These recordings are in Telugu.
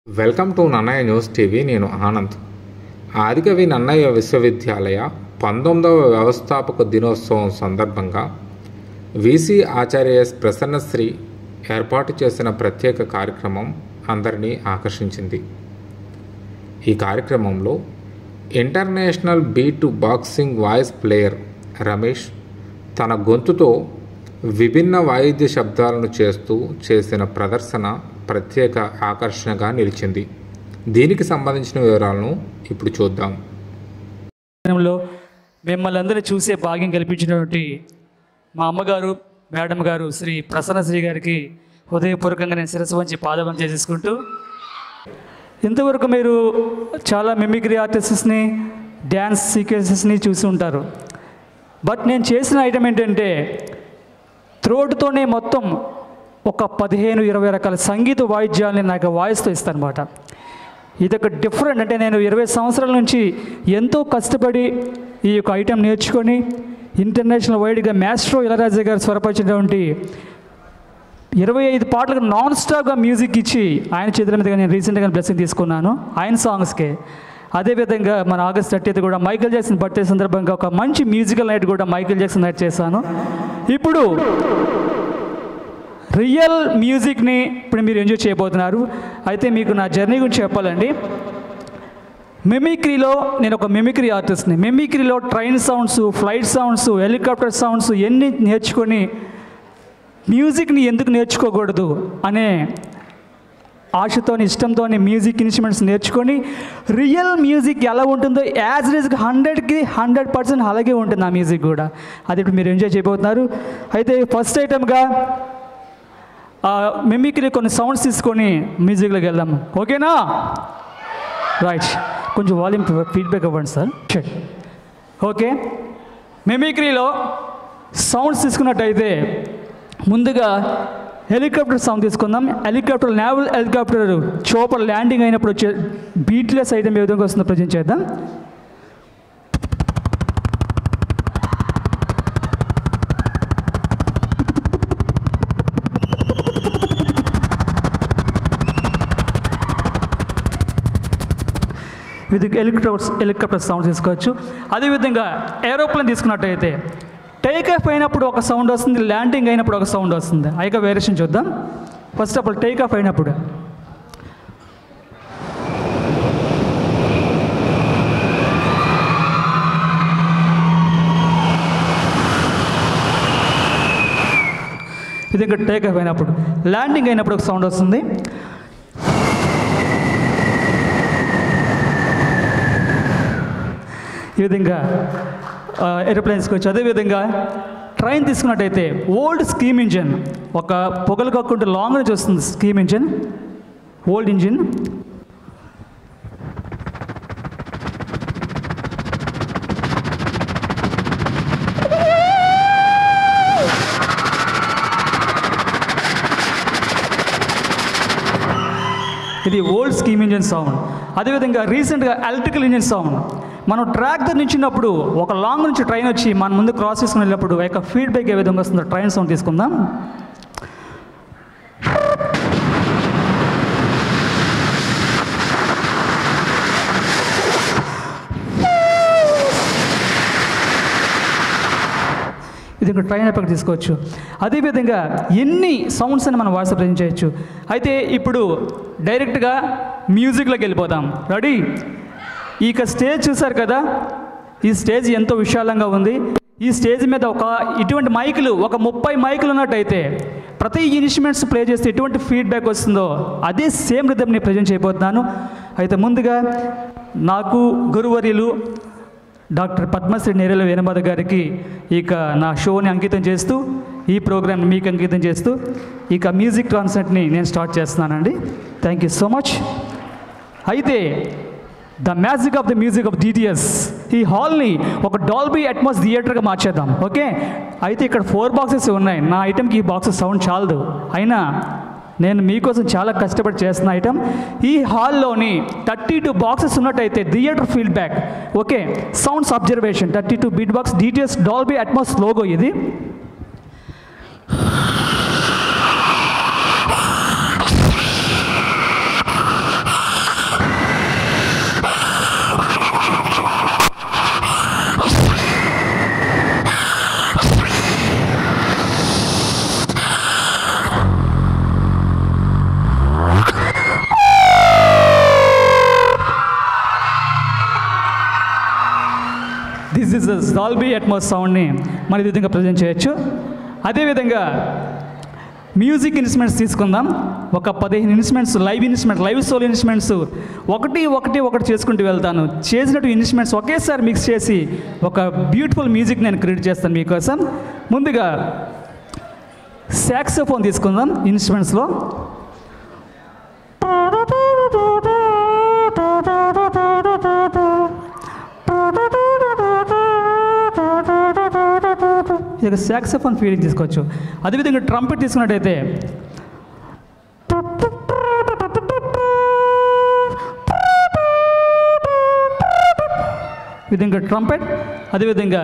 Welcome to Nannaya news TV. నేను ఆనంద్. ఆదికవి నన్నయ్య విశ్వవిద్యాలయ 19వ వ్యవస్థాపక దినోత్సవం సందర్భంగా వీసీ ఆచార్య ఎస్ ప్రసన్నశ్రీ ఏర్పాటు చేసిన ప్రత్యేక కార్యక్రమం అందరినీ ఆకర్షించింది. ఈ కార్యక్రమంలో international beat boxing voice player Ramesh తన గొంతుతో విభిన్న వాయిద్య శబ్దాలను చేస్తూ చేసిన ప్రదర్శన ప్రత్యేక ఆకర్షణగా నిలిచింది. దీనికి సంబంధించిన వివరాలను ఇప్పుడు చూద్దాం. మిమ్మల్ని అందరూ చూసే భాగ్యం కల్పించినటువంటి మా అమ్మగారు మేడం గారు శ్రీ ప్రసన్నశ్రీ గారికి హృదయపూర్వకంగా నేను శిరస్సు వంచి పాదవం చేసుకుంటూ, ఇంతవరకు మీరు చాలా మిమిక్రీ ఆర్టిస్ట్ని డ్యాన్స్ సీక్వెన్సెస్ని చూసి ఉంటారు. బట్ నేను చేసిన ఐటమ్ ఏంటంటే త్రోట్తోనే మొత్తం ఒక 15-20 రకాల సంగీత వాయిద్యాలని నాకు వాయిస్తో ఇస్తాను అనమాట. ఇదొక డిఫరెంట్, అంటే నేను 20 సంవత్సరాల నుంచి ఎంతో కష్టపడి ఈ యొక్క ఐటెం నేర్చుకొని ఇంటర్నేషనల్ వైడ్గా మాస్ట్రో ఇళయరాజా గారు స్వరపరిచినటువంటి 25 పాటలకు నాన్ స్టాప్గా మ్యూజిక్ ఇచ్చి ఆయన చేతుల మీదుగా నేను రీసెంట్గా బ్లెస్సింగ్ తీసుకున్నాను ఆయన సాంగ్స్కే. అదేవిధంగా మన ఆగస్ట్ 30th కూడా మైకేల్ జాక్సన్ బర్త్డే సందర్భంగా ఒక మంచి మ్యూజికల్ నైట్ కూడా మైకేల్ జాక్సన్ నైట్ చేశాను. ఇప్పుడు రియల్ మ్యూజిక్ని ఇప్పుడు మీరు ఎంజాయ్ చేయబోతున్నారు. అయితే మీకు నా జర్నీ గురించి చెప్పాలండి. మిమిక్రీలో నేను ఒక మిమిక్రీ ఆర్టిస్ట్ని. మిమిక్రీలో train sounds, flight sounds, helicopter sounds ఎన్ని నేర్చుకొని మ్యూజిక్ని ఎందుకు నేర్చుకోకూడదు అనే ఆశతోని ఇష్టంతోని మ్యూజిక్ ఇన్స్ట్రుమెంట్స్ నేర్చుకొని రియల్ మ్యూజిక్ ఎలా ఉంటుందో యాజ్ ఇట్ ఈజ్ 100కి 100% అలాగే ఉంటుంది ఆ మ్యూజిక్ కూడా. అది ఇప్పుడు మీరు ఎంజాయ్ చేయబోతున్నారు. అయితే ఫస్ట్ ఐటమ్గా మిమిక్రీ కొన్ని సౌండ్స్ తీసుకొని మ్యూజిక్లోకి వెళ్దాం. ఓకేనా? రైట్, కొంచెం వాల్యూమ్ ఫీడ్బ్యాక్ ఇవ్వండి సార్. ఓకే, మిమిక్రీలో సౌండ్స్ తీసుకున్నట్టయితే ముందుగా హెలికాప్టర్ సౌండ్ తీసుకుందాం. Helicopter, naval helicopter chopper landing అయినప్పుడు వచ్చే బీట్లెస్ ఐటమ్ ఏ విధంగా వస్తుందో ప్రజెంట్ చేద్దాం. ఇది హెలికాప్టర్ సౌండ్ తీసుకోవచ్చు. అదేవిధంగా ఏరోప్లేన్ తీసుకున్నట్టయితే టేక్ ఆఫ్ అయినప్పుడు ఒక సౌండ్ వస్తుంది, ల్యాండింగ్ అయినప్పుడు ఒక సౌండ్ వస్తుంది. అయిక వేరియేషన్ చూద్దాం. First of all take off అయినప్పుడు ఇది ఇంకా టేక్ ఆఫ్ అయినప్పుడు. ల్యాండింగ్ అయినప్పుడు ఒక సౌండ్ వస్తుంది. ఈ విధంగా ఏరోప్లేన్స్కి వచ్చి. అదేవిధంగా ట్రైన్ తీసుకున్నట్టయితే ఓల్డ్ స్కీమ్ ఇంజిన్, ఒక పొగలు కాకుండా లాంగ్ నుంచి వస్తుంది స్కీమ్ ఇంజిన్, ఓల్డ్ ఇంజిన్. ఇది ఓల్డ్ స్కీమ్ ఇంజిన్ సౌండ్. అదేవిధంగా రీసెంట్గా ఎలక్ట్రికల్ ఇంజిన్ సౌండ్. మనం ట్రాక్ దగ్గర నుంచినప్పుడు ఒక లాంగ్ నుంచి ట్రైన్ వచ్చి మన ముందు క్రాస్ చేసుకుని వెళ్ళినప్పుడు యొక్క ఫీడ్బ్యాక్ ఏ విధంగా వస్తుందో ట్రైన్ సౌండ్ తీసుకుందాం. ఇది ఇంకా ట్రైన్ ఎఫెక్ట్ తీసుకోవచ్చు. అదేవిధంగా ఎన్ని సౌండ్స్ అని మనం వాట్సాప్ ప్రజెంట్ చేయొచ్చు. అయితే ఇప్పుడు డైరెక్ట్గా మ్యూజిక్లోకి వెళ్ళిపోతాం. రెడీ? ఇక స్టేజ్ చూసారు కదా, ఈ స్టేజ్ ఎంతో విశాలంగా ఉంది. ఈ స్టేజ్ మీద ఇటువంటి మైకులు ఒక 30 మైకులు ఉన్నట్టయితే ప్రతి ఇన్స్ట్రుమెంట్స్ ప్లే చేస్తే ఎటువంటి ఫీడ్బ్యాక్ వస్తుందో అదే సేమ్ రిథమ్ని ప్రజెంట్ చేయబోతున్నాను. అయితే ముందుగా నాకు గురువర్యులు డాక్టర్ పద్మశ్రీ నేరేల వేణుమాధ గారికి ఇక నా షోని అంకితం చేస్తూ, ఈ ప్రోగ్రామ్ని మీకు అంకితం చేస్తూ ఇక మ్యూజిక్ కాన్సర్ట్ని నేను స్టార్ట్ చేస్తున్నానండి. Thank you so much. అయితే the magic of the music of DTS, ఈ హాల్ని ఒక డాల్బీ అట్మాస్ థియేటర్గా మార్చేద్దాం. ఓకే, అయితే ఇక్కడ 4 బాక్సెస్ ఉన్నాయి. నా ఐటెంకి ఈ బాక్సెస్ సౌండ్ చాలదు, అయినా నేను మీకోసం చాలా కష్టపడి చేస్తున్న ఐటమ్. ఈ హాల్లోని 32 బాక్సెస్ ఉన్నట్టయితే theatre feedback, okay, sounds observation, 32 beat box, DTS Dolby Atmos logo ఇది. డాల్బీ అట్మాస్ సౌండ్ని మన ఈ విధంగా ప్రజెంట్ చేయొచ్చు. అదేవిధంగా మ్యూజిక్ ఇన్స్ట్రుమెంట్స్ తీసుకుందాం. ఒక 15 ఇన్స్ట్రుమెంట్స్, లైవ్ సోల్ ఇన్స్ట్రుమెంట్స్ ఒకటి చేసుకుంటూ వెళ్తాను. చేసినట్టు ఇన్స్ట్రుమెంట్స్ ఒకేసారి మిక్స్ చేసి ఒక బ్యూటిఫుల్ మ్యూజిక్ నేను క్రియేట్ చేస్తాను మీకోసం. ముందుగా సాక్సోఫోన్ తీసుకుందాం ఇన్స్ట్రుమెంట్స్లో. ఇది సాక్సోఫోన్ ఫీలింగ్ తీసుకోవచ్చు. అదేవిధంగా ట్రంపెట్ తీసుకున్నట్టయితే విధంగా ట్రంపెట్. అదేవిధంగా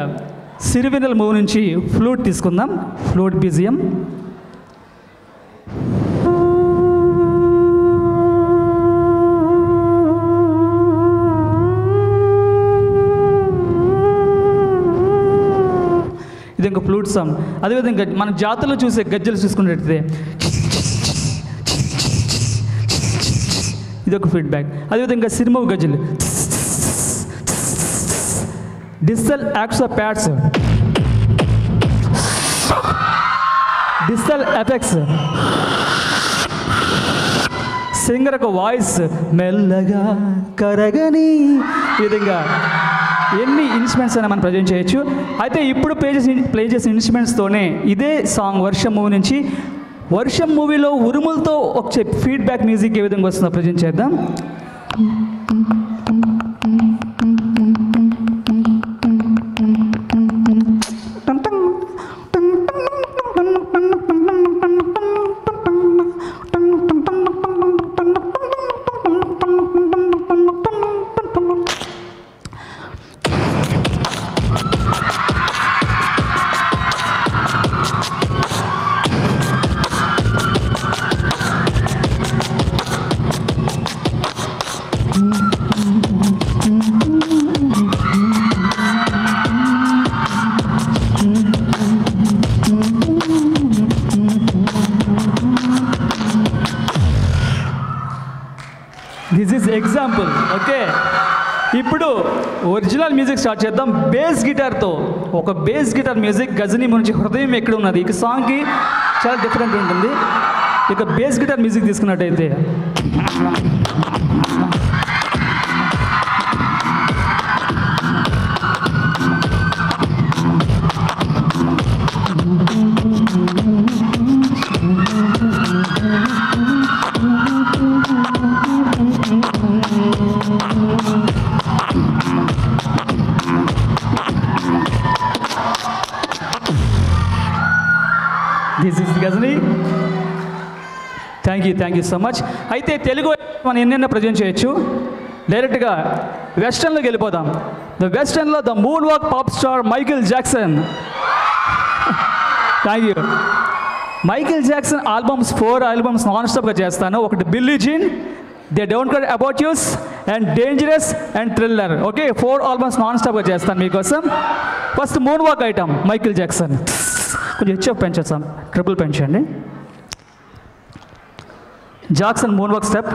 సిరివెన్నెల మూవ్ నుంచి ఫ్లూట్ తీసుకుందాం. Flute BGM. ఇది ఇంకా ఫ్లూట్ సౌండ్. అదేవిధంగా మన జాతరలో చూసే గజ్జలు చూసుకున్నట్టయితే ఇది ఒక ఫీడ్బ్యాక్. అదేవిధంగా సినిమా గజ్జలు, digital acts of pads, digital effects, singer ఒక వాయిస్ మెల్లగా కరగని. ఈ విధంగా ఎన్ని ఇన్స్ట్రుమెంట్స్ అయినా మనం ప్రజెంట్ చేయొచ్చు. అయితే ఇప్పుడు ప్లే చేసిన ఇన్స్ట్రుమెంట్స్తోనే ఇదే సాంగ్ వర్షం మూవీ నుంచి, వర్షం మూవీలో ఉరుములతో ఒక ఫీడ్బ్యాక్ మ్యూజిక్ ఏ విధంగా వస్తుందో ప్రజెంట్ చేద్దాం. This is example. ఓకే, ఇప్పుడు ఒరిజినల్ మ్యూజిక్ స్టార్ట్ చేద్దాం బేస్ గిటార్తో. ఒక బేస్ గిటార్ మ్యూజిక్ గజనీ నుంచి హృదయం ఎక్కడ ఉన్నది ఈ సాంగ్కి చాలా డిఫరెంట్ ఉంటుంది. ఇక బేస్ గిటార్ మ్యూజిక్ తీసుకున్నట్టయితే this is Ghajini. Thank you so much. అయితే తెలుగు మనం ఎన్నెన్నో ప్రజెంట్ చేయొచ్చు. డైరెక్ట్గా వెస్టర్న్లోకి వెళ్ళిపోదాం. వెస్టర్న్లో the moon walk pop star Michael Jackson. Thank you. Michael Jackson albums 4 albums non స్టాప్గా చేస్తాను. ఒకటి Billie Jean, they don't care about us and dangerous and thriller. Okay, 4 albums non స్టాప్గా చేస్తాను మీకోసం. First moon walk item Michael Jackson. కొంచెం హెచ్ఎఫ్ పెంచాం, ట్రిపుల్ పెంచండి. Jackson moon walk step.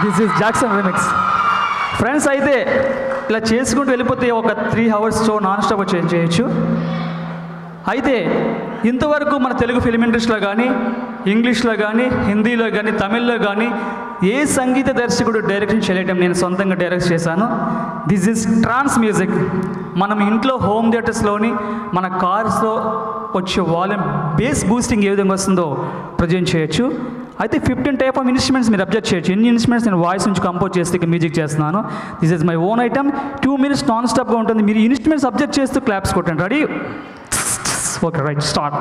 This is Jackson remix. Friends, అయితే ఇలా చేసుకుంటూ వెళ్ళిపోతే ఒక 3 hours షో నాన్ స్టాప్ చేయొచ్చు. అయితే ఇంతవరకు మన తెలుగు ఫిలిం ఇండస్ట్రీలో కానీ, ఇంగ్లీష్లో కానీ, హిందీలో కానీ, తమిళ్లో కానీ ఏ సంగీత దర్శకుడు డైరెక్షన్ చేయలేటం నేను సొంతంగా డైరెక్ట్ చేశాను. This is trance music. మనం ఇంట్లో హోమ్ థియేటర్స్లోని మన కార్స్లో వచ్చే వాల్యూమ్ బేస్ బూస్టింగ్ ఏ విధంగా వస్తుందో ప్రజెంట్ చేయొచ్చు. అయితే 15 టైప్ ఆఫ్ ఇన్స్ట్రుమెంట్స్ మీరు అబ్జర్వ్ చేయొచ్చు. ఎన్ని ఇన్స్ట్రుమెంట్స్ నేను వాయిస్ నుంచి కంపోజ్ చేస్తే ఇక్కడ మ్యూజిక్ చేస్తున్నాను. This is my own item. 2 minutes non స్టాప్గా ఉంటుంది. మీరు ఇన్స్ట్రుమెంట్స్ అబ్జర్వ్ చేస్తూ క్లాప్స్ కొట్టండి. Ready? Okay, right, start.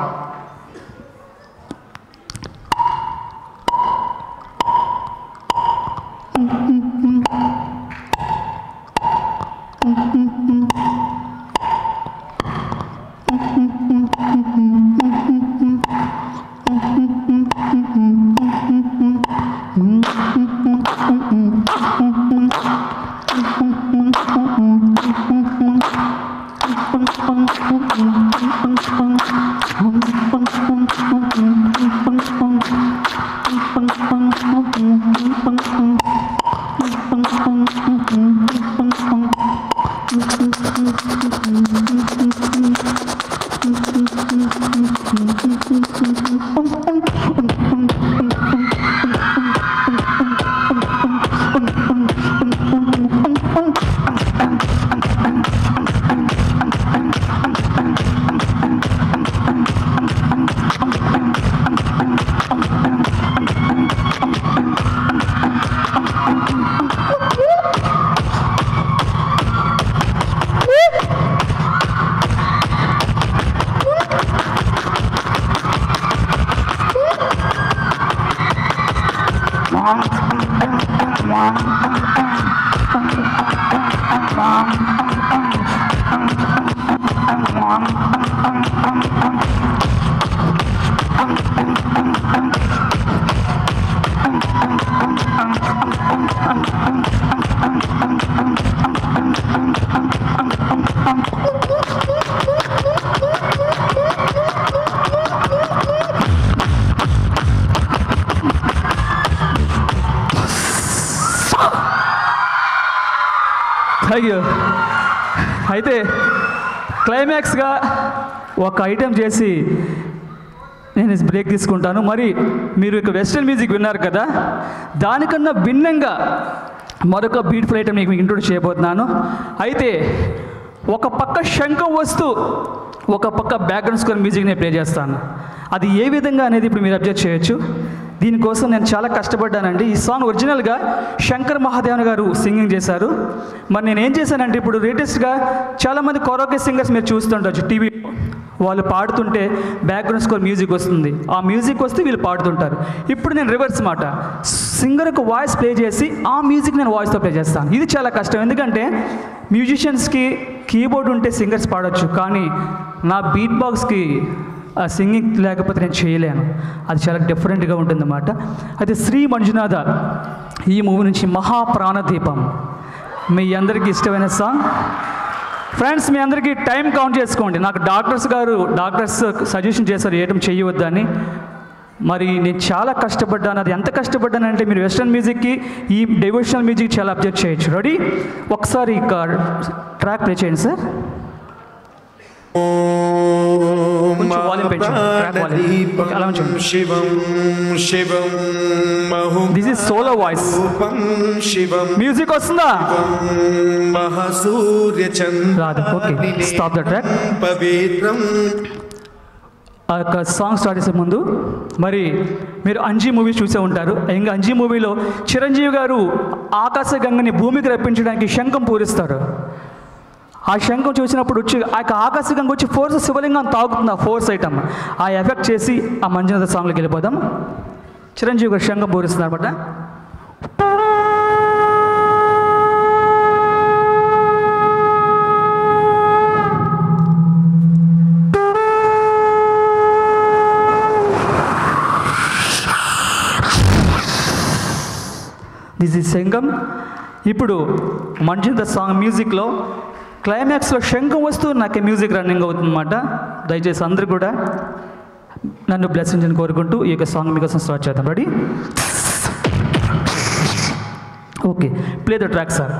Thank you. అయితే క్లైమాక్స్గా ఒక ఐటెం చేసి నేను బ్రేక్ తీసుకుంటాను. మరి మీరు ఇక వెస్టర్న్ మ్యూజిక్ విన్నారు కదా, దానికన్నా భిన్నంగా మరొక బ్యూటిఫుల్ ఐటెం మీకు ఇంట్రొడ్యూస్ చేయబోతున్నాను. అయితే ఒక పక్క శంఖం వస్తూ ఒక పక్క బ్యాక్గ్రౌండ్ స్కోర్ మ్యూజిక్ నేను ప్లే చేస్తాను. అది ఏ విధంగా అనేది ఇప్పుడు మీరు అబ్జర్వ్ చేయొచ్చు. దీనికోసం నేను చాలా కష్టపడ్డానండి. ఈ సాంగ్ ఒరిజినల్గా శంకర్ మహాదేవన్ గారు సింగింగ్ చేశారు. మరి నేను ఏం చేశానంటే, ఇప్పుడు లేటెస్ట్గా చాలామంది కొరోకే సింగర్స్ మీరు చూస్తుండొచ్చు టీవీ, వాళ్ళు పాడుతుంటే బ్యాక్గ్రౌండ్ స్కోర్ మ్యూజిక్ వస్తుంది. ఆ మ్యూజిక్ వస్తే వీళ్ళు పాడుతుంటారు. ఇప్పుడు నేను రివర్స్ మాట, సింగర్కు వాయిస్ ప్లే చేసి ఆ మ్యూజిక్ నేను వాయిస్తో ప్లే చేస్తాను. ఇది చాలా కష్టం, ఎందుకంటే మ్యూజిషియన్స్కి కీబోర్డ్ ఉంటే సింగర్స్ పాడొచ్చు, కానీ నా బీట్ బాక్స్కి ఆ సింగింగ్ లేకపోతే నేను చేయలేను. అది చాలా డిఫరెంట్గా ఉంటుందన్నమాట. అయితే శ్రీ మంజునాథ ఈ మూవీ నుంచి మహాప్రాణదీపం మీ అందరికీ ఇష్టమైన సాంగ్. ఫ్రెండ్స్, మీ అందరికీ టైం కౌంట్ చేసుకోండి. నాకు డాక్టర్స్ సజెషన్ చేశారు ఏటం చేయవద్దని. మరి నేను చాలా కష్టపడ్డాను. అది ఎంత కష్టపడ్డానంటే, మీరు వెస్ట్రన్ మ్యూజిక్కి ఈ డివోషనల్ మ్యూజిక్ చాలా అబ్జర్వ్ చేయొచ్చు. రెడీ? ఒకసారి ట్రాక్ ప్లే చేయండి sir. This is solo voice. Music వస్తుందా? రాదు. Okay, stop the track. ఆ యొక్క సాంగ్ స్టార్ట్ చేసే ముందు మరి మీరు అంజీ మూవీ చూసే ఉంటారు. ఇంకా అంజీ మూవీలో చిరంజీవి గారు ఆకాశగంగని భూమికి రప్పించడానికి శంఖం పూరిస్తారు. ఆ శంఖం చూసినప్పుడు వచ్చి ఆ యొక్క ఆకాశగంగ వచ్చి ఫోర్స్ శివలింగం తాగుతుంది. ఆ ఫోర్స్ ఐటమ్ ఆ ఎఫెక్ట్ చేసి ఆ మంజునాథ సాంగ్లోకి వెళ్ళిపోదాం. చిరంజీవి గారు శంఖం పూరిస్తున్నారు అనమాట. దిస్ ఈజ్ శంఖం. ఇప్పుడు మంజునాథ సాంగ్ మ్యూజిక్లో క్లైమాక్స్లో శంఖం వస్తూ నాకు మ్యూజిక్ రన్నింగ్ అవుతుందన్నమాట. దయచేసి అందరూ కూడా నన్ను బ్లెస్సింగ్స్ అని కోరుకుంటూ ఈ యొక్క సాంగ్ మీకోసం స్టార్ట్ చేద్దాం. Ready? Okay, play the track sir.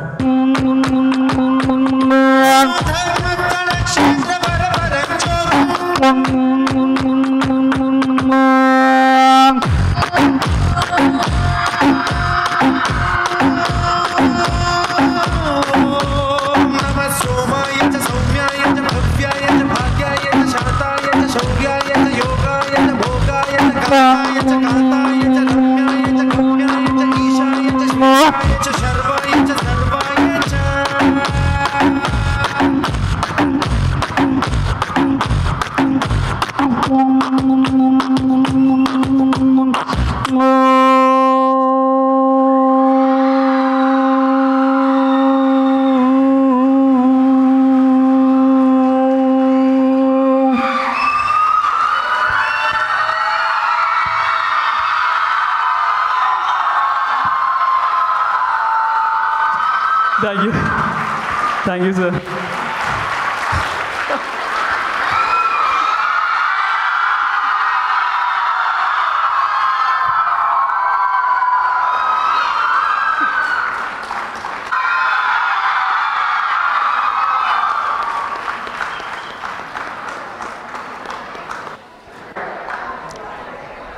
Thank you, sir.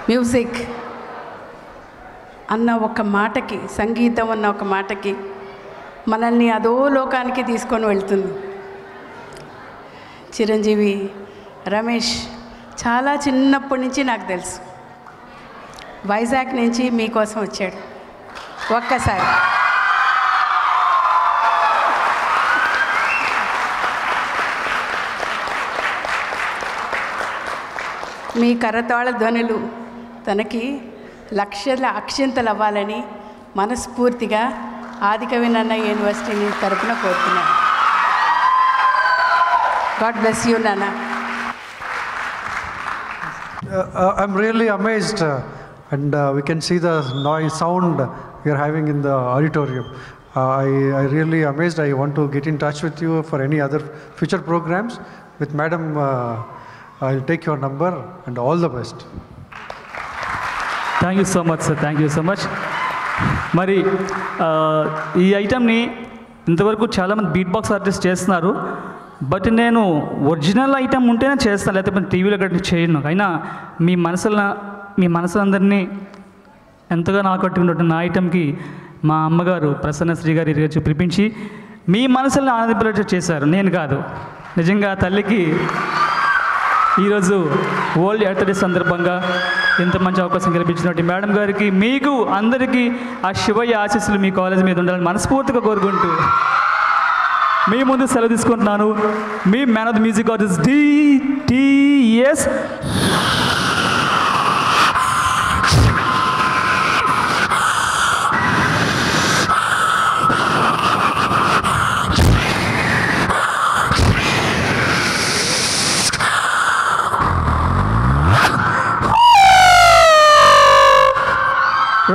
Music అన్న ఒక మాటకి, సంగీతం అన్న ఒక మాటకి మనల్ని అదో లోకానికి తీసుకొని వెళ్తుంది. చిరంజీవి రమేష్ చాలా చిన్నప్పటి నుంచి నాకు తెలుసు. వైజాగ్ నుంచి మీకోసం వచ్చాడు. ఒక్కసారి మీ కరతాళ ధ్వనులు తనకి లక్షల అక్షింతలు అవ్వాలని మనస్ఫూర్తిగా ఆదికవి నన్నయ్య యూనివర్సిటీ తరపున కోరుతున్నాను. గాడ్ బ్లెస్ యూ నాన్న. I'm really amazed and we can see the noise sound you're having in the auditorium. I really amazed. I want to get in touch with you for any other future programs. With Madam, I'll take your number and all the best. Thank you so much, sir. Thank you so much. మరి ఈ ఐటమ్ని ఇంతవరకు చాలామంది బీట్ బాక్స్ ఆర్టిస్ట్ చేస్తున్నారు. బట్ నేను ఒరిజినల్ ఐటమ్ ఉంటేనే చేస్తాను, లేకపోతే టీవీలో గట్టి చేయను. అయినా మీ మనసులందరినీ ఎంతగానో ఆకట్టుకుంటున్న నా ఐటమ్కి మా అమ్మగారు ప్రసన్నశ్రీ గారు ఈరోజు పిలిపించి మీ మనసులను ఆనందింపేలా చేశారు. నేను కాదు, నిజంగా తల్లికి ఈరోజు వరల్డ్ ఎర్త్ డే సందర్భంగా ఇంత మంచి అవకాశం కల్పించినట్టు మేడం గారికి, మీకు అందరికీ ఆ శివయ్య ఆశీస్సులు మీ కాలేజ్ మీద ఉండాలని మనస్ఫూర్తిగా కోరుకుంటూ మీ ముందు సెలవు తీసుకుంటున్నాను. మీ man of the music artist DTS.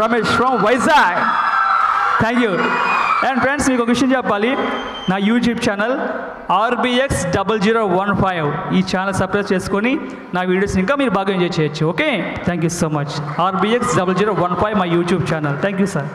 Ramesh from Vizag. Thank you. And friends, మీకు ఒక విషయం చెప్పాలి. నా యూట్యూబ్ ఛానల్ RBX0015 ఈ ఛానల్ సబ్స్క్రైబ్ చేసుకొని నా వీడియోస్ ఇంకా మీరు బాగా ఎంజాయ్ చేయొచ్చు. Okay, thank you so much. RBX0015 my YouTube channel. Thank you sir.